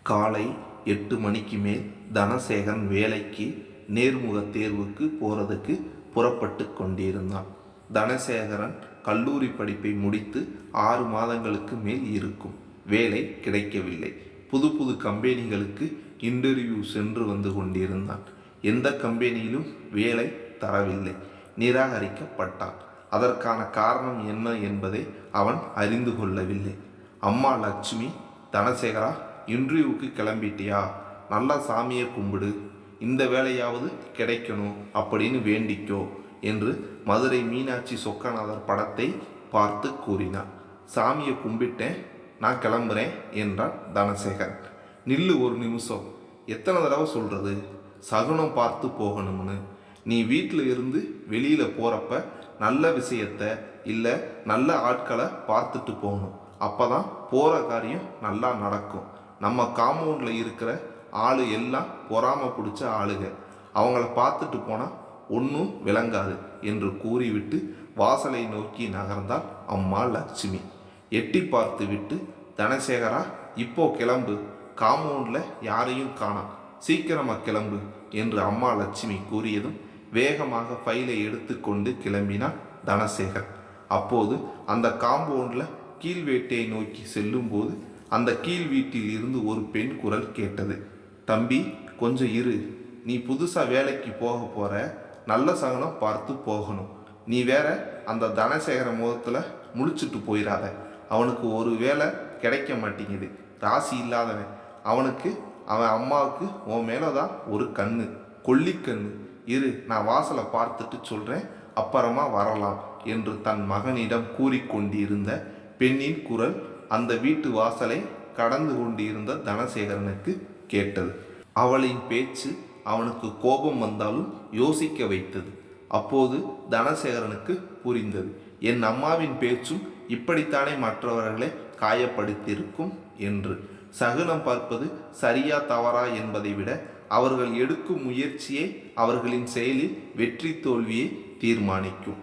காலை 8 மணிக்கு மேல் தனசேகரன் வேலைக்கு நேர்முக தேர்வுக்கு போகிறதுக்கு புறப்பட்டு கொண்டிருந்தான். தனசேகரன் கல்லூரி படிப்பை முடித்து 6 மாதங்களுக்கு மேல் இருக்கும். வேலை கிடைக்கவில்லை. புது புது கம்பெனிகளுக்கு இன்டர்வியூ சென்று வந்து கொண்டிருந்தான். எந்த கம்பெனியிலும் வேலை தரவில்லை. நிராகரிக்கப்பட்டான். அதற்கான காரணம் என்ன என்பதை அவன் அறிந்து கொள்ளவில்லை. அம்மா லட்சுமி, தனசேகரா, இன்டர்வியூவுக்கு கிளம்பிட்டியா? நல்லா சாமியை கும்பிடு, இந்த வேலையாவது கிடைக்கணும் அப்படின்னு வேண்டிக்கோ என்று மதுரை மீனாட்சி சொக்கநாதர் படத்தை பார்த்து கூறினார். சாமியை கும்பிட்டேன், நான் கிளம்புறேன் என்றான் தனசேகரன். நில்லு ஒரு நிமிஷம், எத்தனை தடவை சொல்கிறது? சகுனம் பார்த்து போகணும்னு. நீ வீட்டில் இருந்து வெளியில் போகிறப்ப நல்ல விஷயத்தை இல்லை நல்ல ஆட்களை பார்த்துட்டு போகணும். அப்போ தான் போகிற காரியம் நல்லா நடக்கும். நம்ம காம்பவுண்டில் இருக்கிற ஆளு எல்லாம் பொறாமை பிடிச்ச ஆளுக. அவங்கள பார்த்துட்டு போனால் ஒன்றும் விளங்காது என்று கூறிவிட்டு வாசலை நோக்கி நகர்ந்தாள் அம்மா லட்சுமி. எட்டி பார்த்து விட்டு, தனசேகரா, இப்போ கிளம்பு, காம்பவுண்டில் யாரையும் காணோம், சீக்கிரமாக கிளம்பு என்று அம்மா லட்சுமி கூறியதும் வேகமாக ஃபைலை எடுத்துக்கொண்டு கிளம்பினான் தனசேகர். அப்போது அந்த காம்பவுண்டில் கீழ் வீட்டை நோக்கி செல்லும்போது அந்த கீழ் வீட்டில் இருந்து ஒரு பெண் குரல் கேட்டது. தம்பி, கொஞ்சம் இரு, நீ புதுசாக வேலைக்கு போக போகிற, நல்ல சகனம் பார்த்து போகணும். நீ வேற அந்த தனசேகர முகத்தில் முழிச்சிட்டு போயிடாத. அவனுக்கு ஒரு வேலை கிடைக்க மாட்டேங்குது, ராசி இல்லாதவன். அவனுக்கு அவன் அம்மாவுக்கு உன் மேலே தான் ஒரு கண்ணு, கொல்லிக்கண்ணு. இரு, நான் வாசலை பார்த்துட்டு சொல்கிறேன், அப்புறமா வரலாம் என்று தன் மகனிடம் கூறிக்கொண்டிருந்த பெண்ணின் குரல் அந்த வீட்டு வாசலை கடந்து கொண்டிருந்த தனசேகரனுக்கு கேட்டது. அவளின் பேச்சு அவனுக்கு கோபம் வந்தாலும் யோசிக்க வைத்தது. அப்போது தனசேகரனுக்கு புரிந்தது, என் அம்மாவின் பேச்சும் இப்படித்தானே மற்றவர்களை காயப்படுத்தியிருக்கும் என்று. சகுனம் பார்ப்பது சரியா தவறா என்பதை விட அவர்கள் எடுக்கும் முயற்சியே அவர்களின் செயலில் வெற்றி தோல்வியை தீர்மானிக்கும்.